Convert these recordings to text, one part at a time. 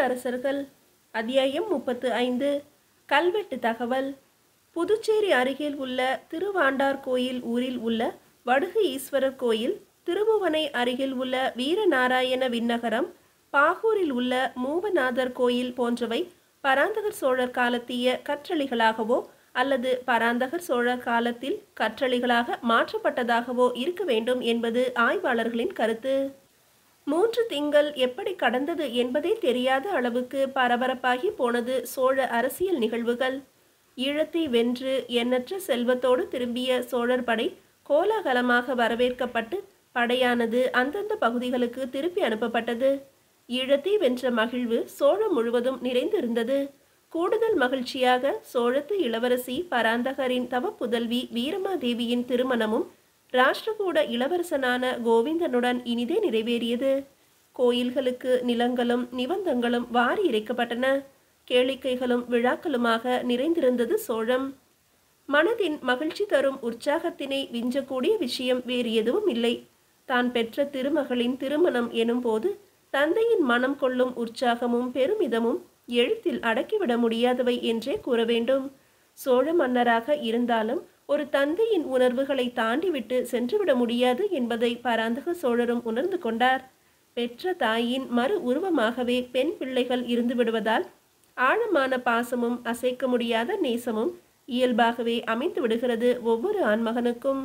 அரசர்கள். அத்தியாயம் 35. கல்வெட்டு தகவல். புதுச்சேரி அருகில் உள்ள திருவாண்டார்கோயில் ஊரில் உள்ள வடுகு ஈஸ்வரர் கோயில், திருபுவனை அருகில் உள்ள வீரநாராயண விண்ணகரம், பாகூரில் உள்ள மூவநாதர் கோயில் போன்றவை பராந்தகர் சோழர் காலத்திய கற்றளிகளாகவோ அல்லது பராந்தகர் சோழர் காலத்தில் கற்றளிகளாக மாற்றப்பட்டதாகவோ இருக்க வேண்டும் என்பது ஆய்வாளர்களின் கருத்து. 3 திங்கள் எப்படி கடந்தது என்பதே தெரியாத அளவுக்கு பரபரப்பாகி போனது சோழ அரசியல் நிகழ்வுகள். ஈழத்தை வென்று எண்ணற்ற செல்வத்தோடு திரும்பிய சோழர் படை கோலாகலமாக வரவேற்கப்பட்டு படையானது அந்தந்த பகுதிகளுக்கு திருப்பி அனுப்பப்பட்டது. ஈழத்தை வென்ற மகிழ்வு சோழம் முழுவதும் நிறைந்திருந்தது. கூடுதல் மகிழ்ச்சியாக சோழத்து இளவரசி பராந்தகரின் தவப்புதல்வி வீரமாதேவியின் திருமணமும் ராஷ்டிரகூட இளவரசனான கோவிந்தனுடன் இனிதே நிறைவேறியது. கோயில்களுக்கு நிலங்களும் நிபந்தங்களும் வாரி இறைக்கப்பட்டன. கேளிக்கைகளும் விழாக்களுமாக நிறைந்திருந்தது சோழம். மனதின் மகிழ்ச்சி தரும் உற்சாகத்தினை விஞ்சக்கூடிய விஷயம் வேறு எதுவும் இல்லை. தான் பெற்ற திருமகளின் திருமணம் எனும் போது தந்தையின் மனம் கொள்ளும் உற்சாகமும் பெருமிதமும் எழுத்தில் அடக்கிவிட முடியாதவை என்றே கூற வேண்டும். சோழ மன்னராக இருந்தாலும் ஒரு தந்தையின் உணர்வுகளை தாண்டிவிட்டு சென்றுவிட முடியாது என்பதை பராந்தக சோழரும் உணர்ந்து கொண்டார். பெற்ற தாயின் மறு உருவமாகவே பெண் பிள்ளைகள் இருந்து விடுவதால் ஆழமான பாசமும் அசைக்க முடியாத நேசமும் இயல்பாகவே அமைந்து விடுகிறது ஒவ்வொரு ஆண்மகனுக்கும்.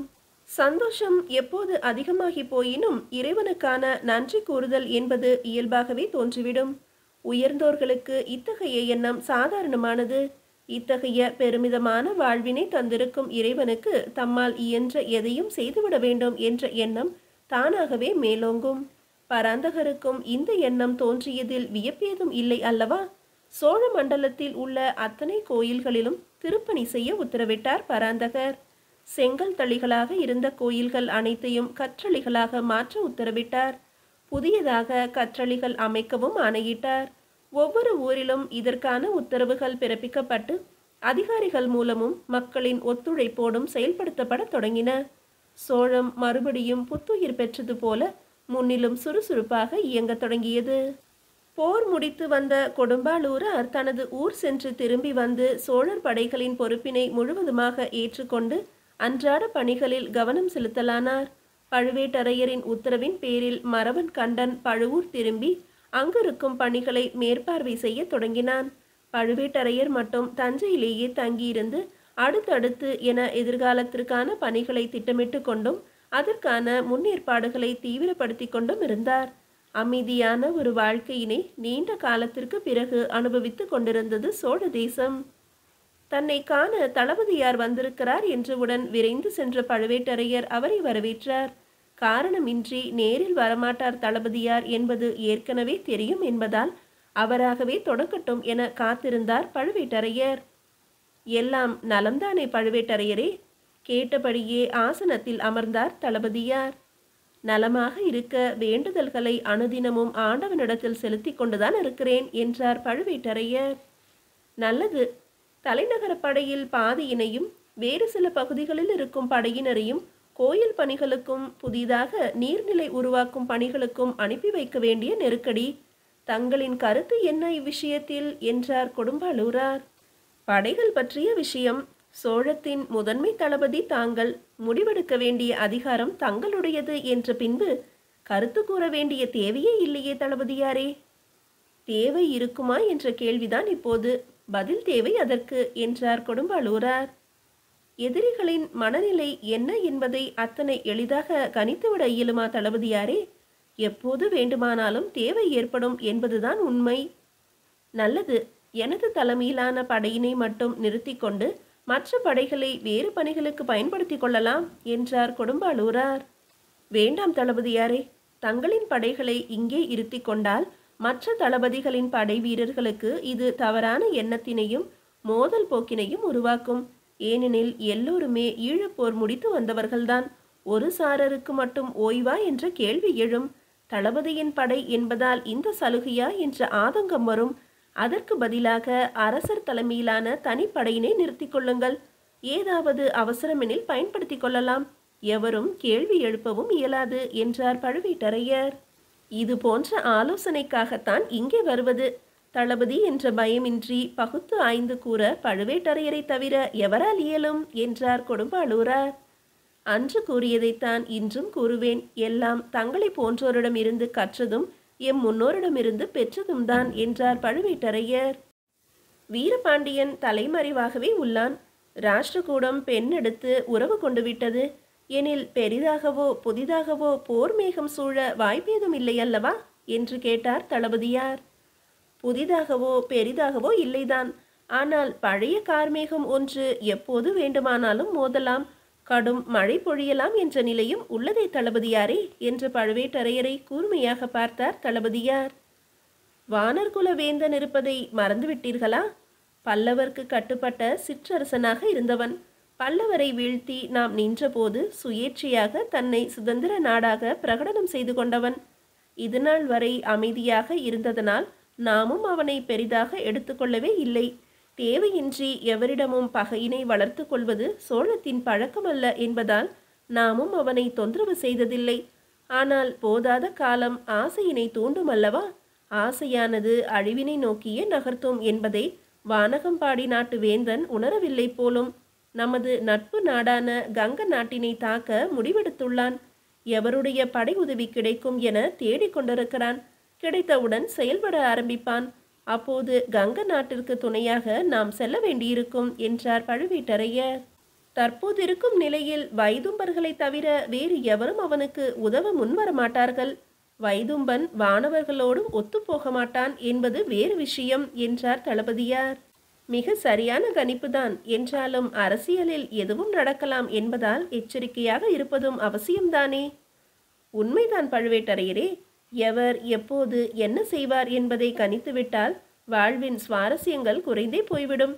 சந்தோஷம் எப்போது அதிகமாகி போயினும் இறைவனுக்கான நன்றி கூறுதல் என்பது இயல்பாகவே தோன்றிவிடும். உயர்ந்தோர்களுக்கு இத்தகைய எண்ணம் சாதாரணமானது. இத்தகைய பெருமிதமான வாழ்வினை தந்திருக்கும் இறைவனுக்கு தம்மால் இயன்ற எதையும் செய்துவிட வேண்டும் என்ற எண்ணம் தானாகவே மேலோங்கும். பராந்தகருக்கும் இந்த எண்ணம் தோன்றியதில் வியப்பேதும் இல்லை அல்லவா? சோழ மண்டலத்தில் உள்ள அத்தனை கோயில்களிலும் திருப்பணி செய்ய உத்தரவிட்டார் பராந்தகர். செங்கல் தளிகளாக இருந்த கோயில்கள் அனைத்தையும் கற்றளிகளாக மாற்ற உத்தரவிட்டார். புதியதாக கற்றளிகள் அமைக்கவும் ஆணையிட்டார். ஒவ்வொரு ஊரிலும் இதற்கான உத்தரவுகள் பிறப்பிக்கப்பட்டு அதிகாரிகள் மூலமும் மக்களின் ஒத்துழைப்போடும் செயல்படுத்தப்பட தொடங்கின. சோழம் மறுபடியும் புத்துயிர் பெற்றது போல முன்னிலும் சுறுசுறுப்பாக இயங்க தொடங்கியது. போர் முடித்து வந்த கொடும்பாளூரார் தனது ஊர் சென்று திரும்பி வந்து சோழர் படைகளின் பொறுப்பினை முழுவதுமாக ஏற்றுக்கொண்டு அன்றாட பணிகளில் கவனம் செலுத்தலானார். பழுவேட்டரையரின் உத்தரவின் பேரில் மறவன் கண்டன் பழுவூர் திரும்பி அங்கிருக்கும் பணிகளை மேற்பார்வை செய்ய தொடங்கினான். பழுவேட்டரையர் மட்டும் தஞ்சையிலேயே தங்கியிருந்து அடுத்தடுத்து என எதிர்காலத்திற்கான பணிகளை திட்டமிட்டு கொண்டும் அதற்கான முன்னேற்பாடுகளை தீவிரப்படுத்தி கொண்டும் இருந்தார். அமைதியான ஒரு வாழ்க்கையினை நீண்ட காலத்திற்கு பிறகு அனுபவித்து கொண்டிருந்தது சோழ தேசம். தன்னை காண தளபதியார் வந்திருக்கிறார் என்றவுடன் விரைந்து சென்ற பழுவேட்டரையர் அவரை வரவேற்றார். காரணமின்றி நேரில் வரமாட்டார் தளபதியார் என்பது ஏற்கனவே தெரியும் என்பதால் அவராகவே தொடக்கட்டும் என காத்திருந்தார் பழுவேட்டரையர். எல்லாம் நலம்தானே பழுவேட்டரையரே? கேட்டபடியே ஆசனத்தில் அமர்ந்தார் தளபதியார். நலமாக இருக்க வேண்டுதல்களை அனுதினமும் ஆண்டவனிடத்தில் செலுத்தி கொண்டுதான் இருக்கிறேன் என்றார் பழுவேட்டரையர். நல்லது. தலைநகர படையில் பாதியினையும் வேறு சில பகுதிகளில் இருக்கும் படையினரையும் கோயில் பணிகளுக்கும் புதிதாக நீர்நிலை உருவாக்கும் பணிகளுக்கும் அனுப்பி வைக்க வேண்டிய நெருக்கடி. தங்களின் கருத்து என்ன இவ்விஷயத்தில் என்றார் கொடும்பாளூரார். படைகள் பற்றிய விஷயம் சோழத்தின் முதன்மை தளபதி தாங்கள், முடிவெடுக்க வேண்டிய அதிகாரம் தங்களுடையது என்ற பின்பு கருத்து கூற வேண்டிய தேவையே இல்லையே தளபதியாரே. தேவை இருக்குமா என்ற கேள்விதான் இப்போது. பதில் தேவை அதற்கு என்றார் கொடும்பாளூரார். எதிரிகளின் மனநிலை என்ன என்பதை அத்தனை எளிதாக கணித்துவிட இயலுமா தளபதியாரே? எப்போது வேண்டுமானாலும் தேவை ஏற்படும் என்பதுதான் உண்மை. நல்லது. எனது தலைமையிலான படையினை மட்டும் நிறுத்தி கொண்டு மற்ற படைகளை வேறு பணிகளுக்கு பயன்படுத்தி கொள்ளலாம் என்றார் கொடும்பாளூரார். வேண்டாம் தளபதியாரே. தங்களின் படைகளை இங்கே இருத்தி கொண்டால் மற்ற தளபதிகளின் படை வீரர்களுக்கு இது தவறான எண்ணத்தினையும் மோதல் போக்கினையும் உருவாக்கும். ஏனெனில் எல்லோருமே ஈழப்போர் முடித்து வந்தவர்கள்தான். ஒரு சாரருக்கு மட்டும் ஓய்வா என்ற கேள்வி எழும். தளபதியின் படை என்பதால் இந்த சலுகையா என்ற ஆதங்கம் வரும். அதற்கு பதிலாக அரசர் தலைமையிலான தனிப்படையினை நிறுத்தி கொள்ளுங்கள். ஏதாவது அவசரமெனில் பயன்படுத்தி கொள்ளலாம். எவரும் கேள்வி எழுப்பவும் இயலாது என்றார் பழுவேட்டரையர். இது போன்ற ஆலோசனைக்காகத்தான் இங்கே வருவது. தளபதி என்ற பயமின்றி பகுத்து ஆய்ந்து கூற பழுவேட்டரையரை தவிர எவரால் இயலும் என்றார் கொடும்பாளூரார். அன்று கூறியதைத்தான் இன்றும் கூறுவேன். எல்லாம் தங்களை போன்றோரிடம் இருந்து கற்றதும் எம் முன்னோரிடமிருந்து பெற்றதும் தான் என்றார் பழுவேட்டரையர். வீரபாண்டியன் தலைமறைவாகவே உள்ளான். ராஷ்டிரகூடம் பெண் எடுத்து உறவு கொண்டு விட்டது எனில் பெரிதாகவோ புதிதாகவோ போர் மேகம் சூழ வாய்ப்பேதும் இல்லை அல்லவா என்று கேட்டார் தளபதியார். புதிதாகவோ பெரிதாகவோ இல்லைதான். ஆனால் பழைய கார்மேகம் ஒன்று எப்போது வேண்டுமானாலும் மோதலாம், கடும் மழை பொழியலாம் என்ற நிலையும் உள்ளதே தளபதியாரே என்று பழுவேட்டரையரை கூர்மையாக பார்த்தார் தளபதியார். வானர்குல வேந்தன் இருப்பதை மறந்துவிட்டீர்களா? பல்லவர்க்கு கட்டுப்பட்ட சிற்றரசனாக இருந்தவன். பல்லவரை வீழ்த்தி நாம் நின்றபோது சுயேட்சையாக தன்னை சுதந்திர நாடாக பிரகடனம் செய்து கொண்டவன். இதுநாள் வரை அமைதியாக இருந்ததனால் நாமும் அவனை பெரிதாக எடுத்துக்கொள்ளவே இல்லை. தேவையின்றி எவரிடமும் பகையினை வளர்த்து கொள்வது சோழத்தின் பழக்கமல்ல என்பதால் நாமும் அவனை தொந்தரவு செய்ததில்லை. ஆனால் போதாத காலம் ஆசையினை தூண்டும் அல்லவா? ஆசையானது அழிவினை நோக்கியே நகர்த்தும் என்பதை வானகம்பாடி நாட்டு வேந்தன் உணரவில்லை போலும். நமது நட்பு நாடான கங்க நாட்டினை தாக்க முடிவெடுத்துள்ளான். எவருடைய படை உதவி கிடைக்கும் என தேடிக்கொண்டிருக்கிறான். கிடைத்தவுடன் செயல்பட ஆரம்பிப்பான். அப்போது கங்க நாட்டிற்கு துணையாக நாம் செல்ல வேண்டியிருக்கும் என்றார் பழுவேட்டரையர். தற்போதிருக்கும் நிலையில் வைதும்பர்களை தவிர வேறு எவரும் அவனுக்கு உதவ முன்வர மாட்டார்கள். வைதும்பன் வானவர்களோடும் ஒத்துப்போக மாட்டான் என்பது வேறு விஷயம் என்றார் தளபதியார். மிக சரியான கணிப்புதான். என்றாலும் அரசியலில் எதுவும் நடக்கலாம் என்பதால் எச்சரிக்கையாக இருப்பதும் அவசியம்தானே? உண்மைதான் பழுவேட்டரையரே. எவர் எப்போது என்ன செய்வார் என்பதை கணித்துவிட்டால் வாழ்வின் சுவாரஸ்யங்கள் குறைந்தே போய்விடும்.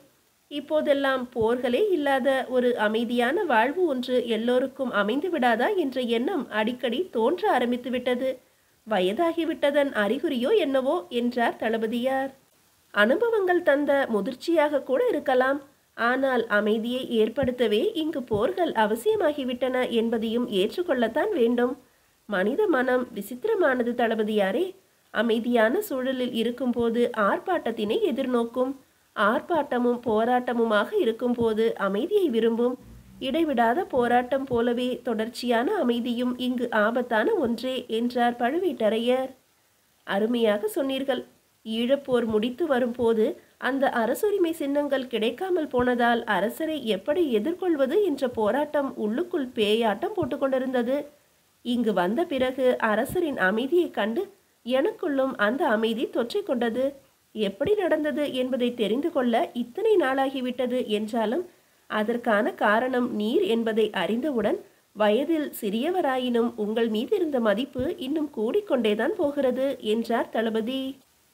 இப்போதெல்லாம் போர்களே இல்லாத ஒரு அமைதியான வாழ்வு ஒன்று எல்லோருக்கும் அமைந்து விடாதா என்ற எண்ணம் அடிக்கடி தோன்ற ஆரம்பித்துவிட்டது. வயதாகிவிட்டதன் அறிகுறியோ என்னவோ என்றார் தளபதியார். அனுபவங்கள் தந்த முதிர்ச்சியாக கூட இருக்கலாம். ஆனால் அமைதியை ஏற்படுத்தவே இங்கு போர்கள் அவசியமாகிவிட்டன என்பதையும் ஏற்றுக்கொள்ளத்தான் வேண்டும். மனித மனம் விசித்திரமானது தளபதியாரே. அமைதியான சூழலில் இருக்கும்போது ஆர்ப்பாட்டத்தினை எதிர்நோக்கும். ஆர்ப்பாட்டமும் போராட்டமுமாக இருக்கும்போது அமைதியை விரும்பும். இடைவிடாத போராட்டம் போலவே தொடர்ச்சியான அமைதியும் இங்கு ஆபத்தான ஒன்றே என்றார் பழுவேட்டரையர். அருமையாக சொன்னீர்கள். ஈழப்போர் முடித்து வரும்போது அந்த அரசுரிமை சின்னங்கள் கிடைக்காமல் போனதால் அரசரை எப்படி எதிர்கொள்வது என்ற போராட்டம் உள்ளுக்குள் பேயாட்டம் போட்டுக்கொண்டிருந்தது. இங்கு வந்த பிறகு அரசரின் அமைதியை கண்டு எனக்குள்ளும் அந்த அமைதி தொற்றிக்கொண்டது. எப்படி நடந்தது என்பதை தெரிந்து கொள்ள இத்தனை நாளாகிவிட்டது என்றாலும் அதற்கான காரணம் நீர் என்பதை அறிந்தவுடன் வயதில் சிறியவராயினும் உங்கள் மீது இருந்த மதிப்பு இன்னும் கூடிக்கொண்டேதான் போகிறது என்றார் தளபதி.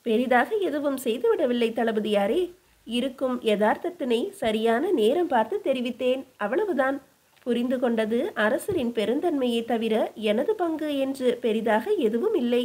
பெரிதாக எதுவும் செய்துவிடவில்லை தளபதியாரே. இருக்கும் யதார்த்தத்தினை சரியான நேரம் பார்த்து தெரிவித்தேன், அவ்வளவுதான். புரிந்து கொண்டது அரசரின் பெருந்தன்மையை தவிர எனது பங்கு என்று பெரிதாக எதுவும் இல்லை.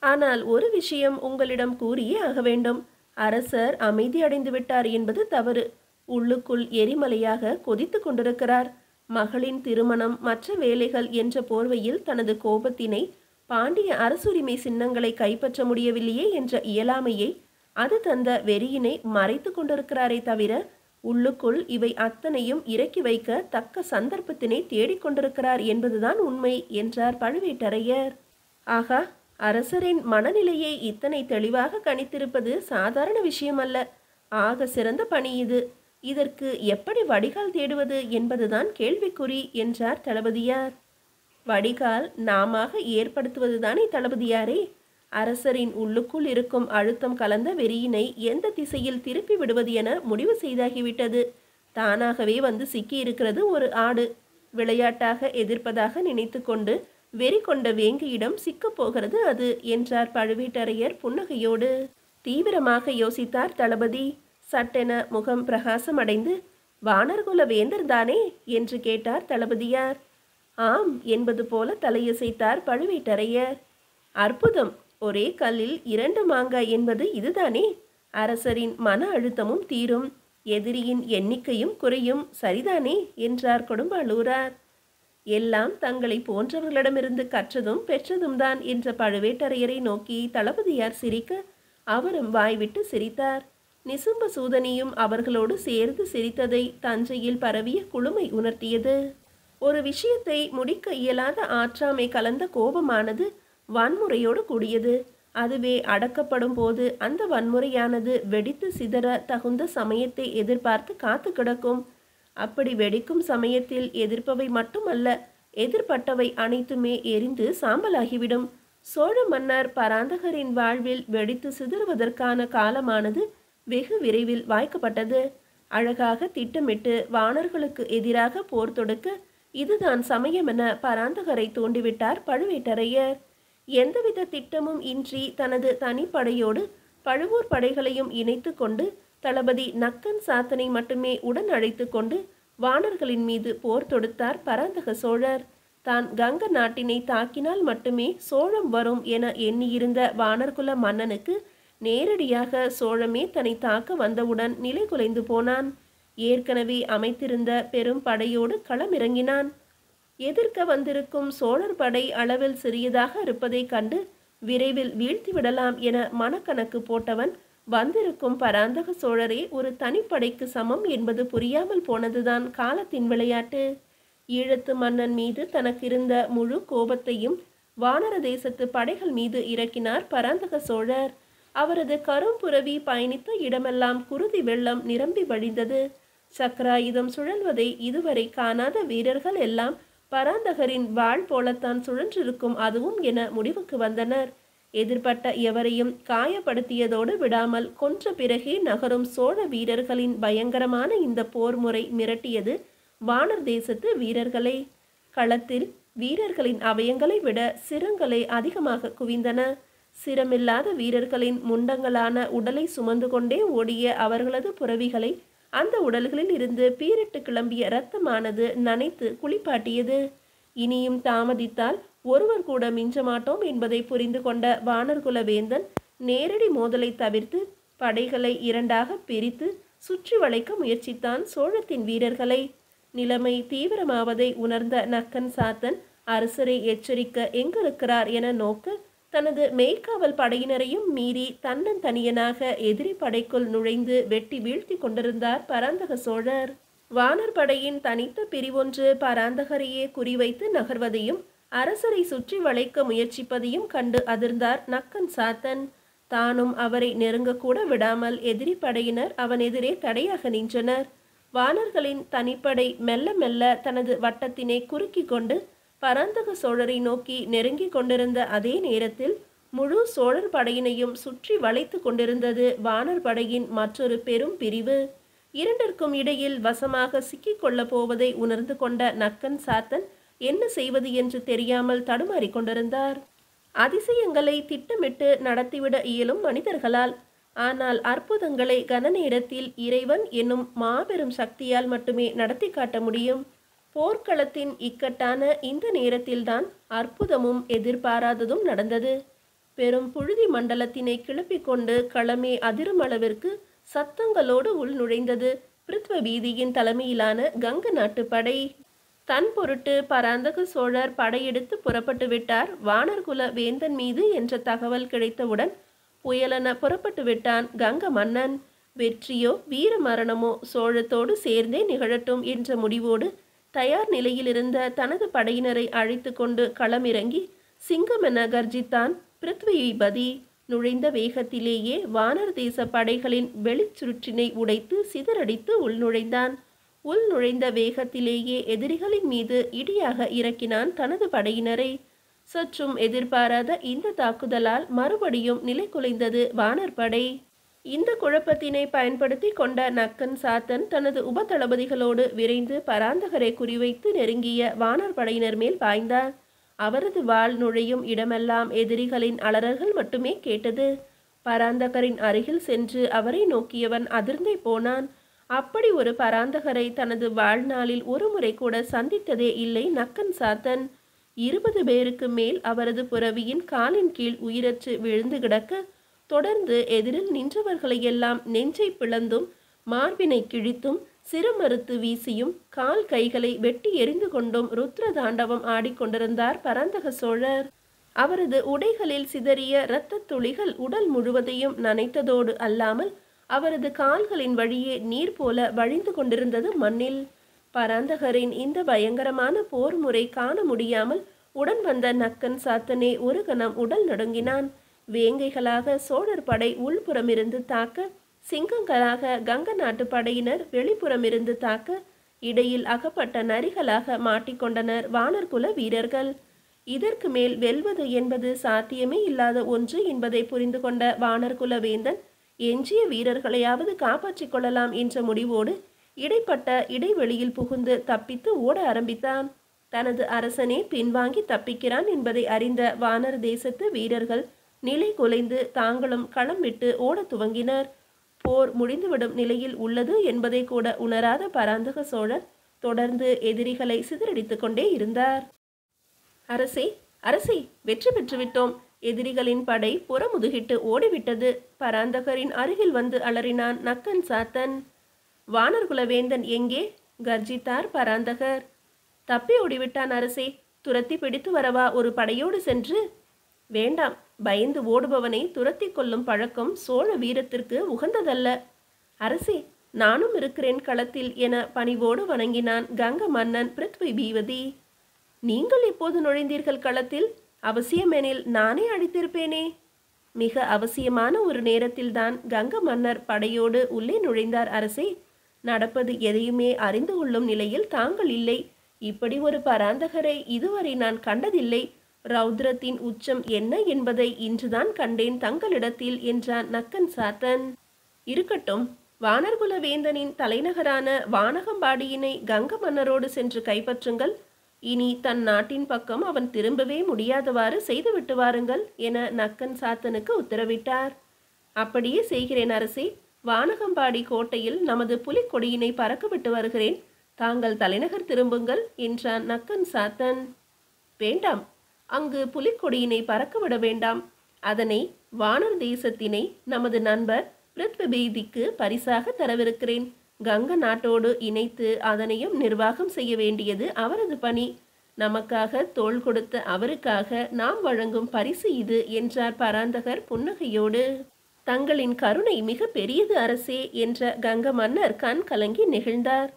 ஆனால் ஒரு விஷயம் உங்களிடம் கூறியே ஆக வேண்டும். அரசர் அமைதி அடைந்து விட்டார் என்பது தவறு. உள்ளுக்குள் எரிமலையாக கொதித்து கொண்டிருக்கிறார். மகளின் திருமணம் மற்ற வேலைகள் என்ற போர்வையில் தனது கோபத்தினை பாண்டிய அரசுரிமை சின்னங்களை கைப்பற்ற முடியவில்லையே என்ற இயலாமையை அது தந்த வெறியினை மறைத்து கொண்டிருக்கிறாரே தவிர உள்ளுக்குள் இவை அத்தனையும் இறக்கி வைக்க தக்க சந்தர்ப்பத்தினை தேடிக்கொண்டிருக்கிறார் என்பதுதான் உண்மை என்றார் பழுவேட்டரையர். ஆகா, அரசரின் மனநிலையை இத்தனை தெளிவாக கணித்திருப்பது சாதாரண விஷயமல்ல. ஆக சிறந்த பணி இது. இதற்கு எப்படி வடிகால் தேடுவது என்பதுதான் கேள்விக்குறி என்றார் தளபதியார். வடிகால் நாமாக ஏற்படுத்துவதுதானே தளபதியாரே. அரசரின் உள்ளுக்குள் இருக்கும் அழுத்தம் கலந்த வெறியினை எந்த திசையில் திருப்பி விடுவது என முடிவு செய்தாகிவிட்டது. தானாகவே வந்து சிக்கி இருக்கிறது ஒரு ஆடு. விளையாட்டாக எதிர்ப்பதாக நினைத்து கொண்டு வெறி கொண்ட வேங்கையிடம் சிக்கப் போகிறது அது என்றார் பழுவேட்டரையர் புன்னகையோடு. தீவிரமாக யோசித்தார் தளபதி. சட்டென முகம் பிரகாசம் அடைந்து வானர்குல வேந்தர் தானே என்று கேட்டார் தளபதியார். ஆம் என்பது போல தலையசைத்தார் பழுவேட்டரையர். அற்புதம். ஒரே கல்லில் இரண்டு மாங்காய் என்பது இதுதானே. அரசரின் மன அழுத்தமும் தீரும், எதிரியின் எண்ணிக்கையும் குறையும், சரிதானே என்றார் கொடும்பாளூரார். எல்லாம் தங்களை போன்றவர்களிடமிருந்து கற்றதும் பெற்றதும் தான் என்ற பழுவேட்டரையரை நோக்கி தளபதியார் சிரிக்க, அவரும் வாய்விட்டு சிரித்தார். நிசும்ப சூதனியும் அவர்களோடு சேர்ந்து சிரித்ததை தஞ்சையில் பரவிய குளுமை உணர்த்தியது. ஒரு விஷயத்தை முடிக்க இயலாத ஆற்றாமை கலந்த கோபமானது வன்முறையோடு கூடியது. அதுவே அடக்கப்படும் போது அந்த வன்முறையானது வெடித்து சிதற தகுந்த சமயத்தை எதிர்பார்த்து காத்து கிடக்கும். அப்படி வெடிக்கும் சமயத்தில் எதிர்ப்பவை மட்டுமல்ல, எதிர்பட்டவை அனைத்துமே எரிந்து சாம்பலாகிவிடும். சோழ மன்னர் பராந்தகரின் வாழ்வில் வெடித்து சிதறுவதற்கான காலமானது வெகு விரைவில் வாய்க்கப்பட்டது. அழகாக திட்டமிட்டு வாணர்களுக்கு எதிராக போர் தொடுக்க இதுதான் சமயமென பராந்தகரை தூண்டிவிட்டார் பழுவேட்டரையர். எந்தவித திட்டமும் இன்றி தனது தனிப்படையோடு பழுவூர் படைகளையும் இணைத்து கொண்டு தளபதி நக்கன் சாத்தனை மட்டுமே உடன் அழைத்து கொண்டு வாணர்களின் மீது போர் தொடுத்தார் பராந்தக சோழர். தான் கங்க நாட்டினை தாக்கினால் மட்டுமே சோழம் வரும் என எண்ணியிருந்த வாணர்குல மன்னனுக்கு நேரடியாக சோழமே தன்னை தாக்க வந்தவுடன் நிலை குலைந்து போனான். ஏற்கனவே அமைத்திருந்த பெரும் படையோடு களமிறங்கினான். எதிர்க்க வந்திருக்கும் சோழர் படை அளவில் சிறியதாக இருப்பதைக் கண்டு விரைவில் வீழ்த்திவிடலாம் என மனக்கணக்கு போட்டவன் வந்திருக்கும் பராந்தக சோழரே ஒரு தனிப்படைக்கு சமம் என்பது புரியாமல் போனதுதான் காலத்தின் விளையாட்டு. ஈழத்து மன்னன் மீது தனக்கிருந்த முழு கோபத்தையும் வானர தேசத்து படைகள் மீது இறக்கினார் பராந்தக சோழர். அவரது கரும்புரவி பயணித்த இடமெல்லாம் குருதி வெள்ளம் நிரம்பி வழிந்தது. சக்கராயுதம் சுழல்வதை இதுவரை காணாத வீரர்கள் எல்லாம் பராந்தகரின் வாழ் போலத்தான் சுழன்றிருக்கும் அதுவும் என முடிவுக்கு வந்தனர். எதிர்பட்ட எவரையும் காயப்படுத்தியதோடு விடாமல் கொன்ற பிறகே நகரும் சோழ வீரர்களின் பயங்கரமான இந்த போர் முறை மிரட்டியது வானர் தேசத்து வீரர்களை. களத்தில் வீரர்களின் அவயங்களை விட சிரங்களே அதிகமாக குவிந்தன. சிரமில்லாத வீரர்களின் முண்டங்களான உடலை சுமந்து கொண்டே ஓடிய அவர்களது புறவிகளை அந்த உடல்களில் இருந்து பீரிட்டு கிளம்பிய இரத்தமானது நனைத்து குளிப்பாட்டியது. இனியும் தாமதித்தால் ஒருவர் கூட மிஞ்ச மாட்டோம் என்பதை புரிந்து கொண்ட வானர்குல வேந்தன் நேரடி மோதலை தவிர்த்து படைகளை இரண்டாக பிரித்து சுற்றி வளைக்க முயற்சித்தான் சோழத்தின் வீரர்களை. நிலைமை தீவிரமாவதை உணர்ந்த நக்கன் சாத்தன் அரசரை எச்சரிக்க எங்கிருக்கிறார் என நோக்க தனது மெய்க்காவல் படையினரையும் மீறி தன்னந்தனியனாக எதிரி படைக்குள் நுழைந்து வெட்டி வீழ்த்தி கொண்டிருந்தார் பராந்தக சோழர். வானர் படையின் தனித்த பிரிவொன்று பராந்தகரையே குறிவைத்து நகர்வதையும் அரசரை சுற்றி வளைக்க முயற்சிப்பதையும் கண்டு அதிர்ந்தார் நக்கன் சாத்தன். தானும் அவரை நெருங்கக்கூட விடாமல் எதிரி படையினர் அவன் எதிரே தடையாக நின்றனர். வானர்களின் தனிப்படை மெல்ல மெல்ல தனது வட்டத்தினை குறுக்கி கொண்டு பராந்தக சோழரை நோக்கி நெருங்கி கொண்டிருந்த அதே நேரத்தில் முழு சோழர் படையினையும் சுற்றி வளைத்து கொண்டிருந்தது வானர் படையின் மற்றொரு பெரும் பிரிவு. இரண்டிற்கும் இடையில் வசமாக சிக்கிக் கொள்ளப் போவதை உணர்ந்து கொண்ட நக்கன் சாத்தன் என்ன செய்வது என்று தெரியாமல் தடுமாறி கொண்டிருந்தார். அதிசயங்களை திட்டமிட்டு நடத்திவிட இயலும் மனிதர்களால், ஆனால் அற்புதங்களை கன நேரத்தில் இறைவன் என்னும் மாபெரும் சக்தியால் மட்டுமே நடத்தி காட்ட முடியும். போர்க்களத்தின் இக்கட்டான இந்த நேரத்தில்தான் அற்புதமும் எதிர்பாராததும் நடந்தது. பெரும் புழுதி மண்டலத்தினை கிளப்பிக் கொண்டு களமே அதிரும் அளவிற்கு சத்தங்களோடு உள் நுழைந்தது பிருத்வ வீதியின் தலைமையிலான கங்க நாட்டு படை. தன் பொருட்டு பராந்தக சோழர் படையெடுத்து புறப்பட்டு விட்டார் வானர்குல வேந்தன் மீது என்ற தகவல் கிடைத்தவுடன் புயலென புறப்பட்டு விட்டான் கங்க மன்னன். வெற்றியோ வீர மரணமோ சோழத்தோடு சேர்ந்தே நிகழட்டும் என்ற முடிவோடு தயார் நிலையில் இருந்த தனது படையினரை அழைத்து கொண்டு களமிறங்கி சிங்கமென கர்ஜித்தான் பிருத்விபதி. நுழைந்த வேகத்திலேயே வானர் தேச படைகளின் வெளிச்சுற்றினை உடைத்து சிதறடித்து உள்நுழைந்தான். உள்நுழைந்த வேகத்திலேயே எதிரிகளின் மீது இடியாக இறக்கினான் தனது படையினரை. சற்றும் எதிர்பாராத இந்த தாக்குதலால் மறுபடியும் நிலை குலைந்தது வானர் படை. இந்த குழப்பத்தினை பயன்படுத்தி கொண்ட நக்கன் சாத்தன் தனது உபதளபதிகளோடு விரைந்து பராந்தகரை குறிவைத்து நெருங்கிய வானர் படையினர் மேல் பாய்ந்தார். அவரது வாள் நுழையும் இடமெல்லாம் எதிரிகளின் அலறல்கள் மட்டுமே கேட்டது. பராந்தகரின் அருகில் சென்று அவரை நோக்கியவன் அதிர்ந்தே போனான். அப்படி ஒரு பராந்தகரை தனது வாழ்நாளில் ஒரு முறை கூட சந்தித்ததே இல்லை நக்கன் சாத்தன். 20 பேருக்கு மேல் அவரது புரவியின் காலின் கீழ் உயிரற்று விழுந்து கிடக்க தொடர்ந்து எதிரில் நின்றவர்களையெல்லாம் நெஞ்சை பிளந்தும் மார்பினை கிழித்தும் சிரமறுத்து வீசியும் கால் கைகளை வெட்டி எறிந்து கொண்டும் ருத்ர தாண்டவம் ஆடிக்கொண்டிருந்தார் பராந்தக சோழர். அவரது உடைகளில் சிதறிய இரத்தத் துளிகள் உடல் முழுவதையும் நனைத்ததோடு அல்லாமல் அவரது கால்களின் வழியே நீர் போல வழிந்து கொண்டிருந்தது மண்ணில். பராந்தகரின் இந்த பயங்கரமான போர் முறை காண முடியாமல் உடன் வந்த நக்கன் சாத்தனே ஒரு கணம் உடல் நடுங்கினான். வேங்கைகளாக சோழர் படை உள்புறமிருந்து தாக்க, சிங்கங்களாக கங்க நாட்டு படையினர் வெளிப்புறமிருந்து தாக்க, இடையில் அகப்பட்ட நரிகளாக மாட்டிக்கொண்டனர் வானர்குல வீரர்கள். இதற்கு மேல் வெல்வது என்பது சாத்தியமே இல்லாத ஒன்று என்பதை புரிந்து கொண்ட வானர்குல வேந்தன் எஞ்சிய வீரர்களையாவது காப்பாற்றிக் கொள்ளலாம் என்ற முடிவோடு இடைப்பட்ட இடைவெளியில் புகுந்து தப்பித்து ஓட ஆரம்பித்தான். தனது அரசனே பின்வாங்கி தப்பிக்கிறான் என்பதை அறிந்த வானர் தேசத்து வீரர்கள் நிலை குலைந்து தாங்களும் களம் விட்டு ஓடத் துவங்கினர். போர் முடிந்துவிடும் நிலையில் உள்ளது என்பதை கூட உணராத பராந்தக சோழர் தொடர்ந்து எதிரிகளை சிதறடித்துக் கொண்டே இருந்தார். அரசே, அரசே, வெற்றி பெற்றுவிட்டோம். எதிரிகளின் படை புறமுதுகிட்டு ஓடிவிட்டது. பராந்தகரின் அருகில் வந்து அலறினான் நக்கன் சாத்தன். வானர்குலவேந்தன் எங்கே? கர்ஜித்தார் பராந்தகர். தப்பி ஓடிவிட்டான் அரசே. துரத்தி பிடித்து வரவா ஒரு படையோடு சென்று? வேண்டாம், பயந்து ஓடுபவனை துரத்தி கொள்ளும் பழக்கம் சோழ வீரத்திற்கு உகந்ததல்ல. அரசே, நானும் இருக்கிறேன் களத்தில் என பணிவோடு வணங்கினான் கங்க மன்னன் பிருத்வி பீவதி. நீங்கள் எப்போது நுழைந்தீர்கள் களத்தில்? அவசியமெனில் நானே அழைத்திருப்பேனே. மிக அவசியமான ஒரு நேரத்தில்தான் கங்க மன்னர் படையோடு உள்ளே நுழைந்தார் அரசே. நடப்பது எதையுமே அறிந்து கொள்ளும் நிலையில் தாங்கள் இல்லை. இப்படி ஒரு பராந்தகரை இதுவரை நான் கண்டதில்லை. ரௌத்ரத்தின் உச்சம் என்ன என்பதை இன்றுதான் கண்டேன் தங்களிடத்தில் என்றான் நக்கன் சாத்தன். இருக்கட்டும், வானர்குல வேந்தனின் தலைநகரான வானகம்பாடியினை கங்க மன்னரோடு சென்று கைப்பற்றுங்கள். இனி தன் நாட்டின் பக்கம் அவன் திரும்பவே முடியாதவாறு செய்துவிட்டு வாருங்கள் என நக்கன் சாத்தனுக்கு உத்தரவிட்டார். அப்படியே செய்கிறேன் அரசே. வானகம்பாடி கோட்டையில் நமது புலிக்கொடியினை பறக்கவிட்டு வருகிறேன். தாங்கள் தலைநகர் திரும்புங்கள் என்றான் நக்கன் சாத்தன். வேண்டாம், அங்கு புலிக்கொடியினை பறக்கவிட வேண்டாம். அதனை வானர் தேசத்தினை நமது நண்பர் பிருத்விபீதிக்கு பரிசாக தரவிருக்கிறேன். கங்க நாட்டோடு இணைத்து அதனையும் நிர்வாகம் செய்ய வேண்டியது அவரது பணி. நமக்காக தோள் கொடுத்த அவருக்காக நாம் வழங்கும் பரிசு இது என்றார் பராந்தகர் புன்னகையோடு. தங்களின் கருணை மிக பெரியது அரசே என்ற கங்க மன்னர் கண் கலங்கி நெகிழ்ந்தார்.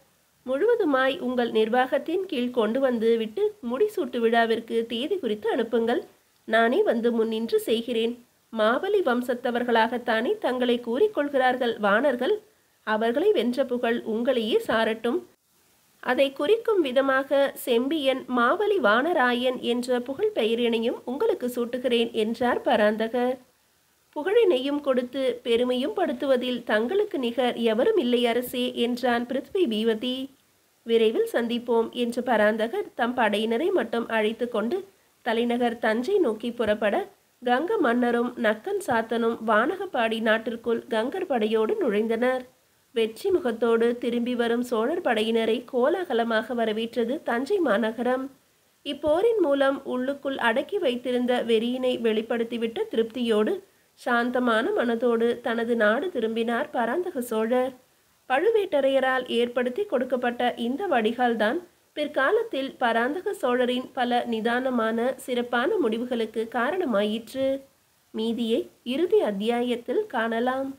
முழுவதுமாய் உங்கள் நிர்வாகத்தின் கீழ் கொண்டு வந்து விட்டு முடிசூட்டு விழாவிற்கு தேதி குறித்து அனுப்புங்கள். நானே வந்து முன்னின்று செய்கிறேன். மாவலி வம்சத்தவர்களாகத்தானே தங்களை கூறிக்கொள்கிறார்கள் வானர்கள். அவர்களை வென்ற புகழ் உங்களையே சாரட்டும். அதை குறிக்கும் விதமாக செம்பியன் மாவலி வானராயன் என்ற புகழ் பெயரினையும் உங்களுக்கு சூட்டுகிறேன் என்றார் பராந்தகர். புகழினையும் கொடுத்து பெருமையும் படுத்துவதில் தங்களுக்கு நிகர் எவரும் இல்லை அரசே என்றான் பிருத்வி பீவதி. விரைவில் சந்திப்போம் என்ற பராந்தகர் தம் படையினரை மட்டும் அழைத்து கொண்டு தலைநகர் தஞ்சை நோக்கி புறப்பட, கங்க மன்னரும் நக்கன் சாத்தனும் வானகப்பாடி நாட்டிற்குள் கங்கர் படையோடு நுழைந்தனர். வெற்றி முகத்தோடு திரும்பி வரும் சோழர் படையினரை கோலாகலமாக வரவேற்றது தஞ்சை மாநகரம். இப்போரின் மூலம் உள்ளுக்குள் அடக்கி வைத்திருந்த வெறியினை வெளிப்படுத்திவிட்ட திருப்தியோடு சாந்தமான மனதோடு தனது நாடு திரும்பினார் பராந்தக சோழர். பழுவேட்டரையரால் ஏற்படுத்தி கொடுக்கப்பட்ட இந்த வடிகால்தான் பிற்காலத்தில் பராந்தக சோழரின் பல நிதானமான சிறப்பான முடிவுகளுக்கு காரணமாயிற்று. மீதியை இறுதி அத்தியாயத்தில் காணலாம்.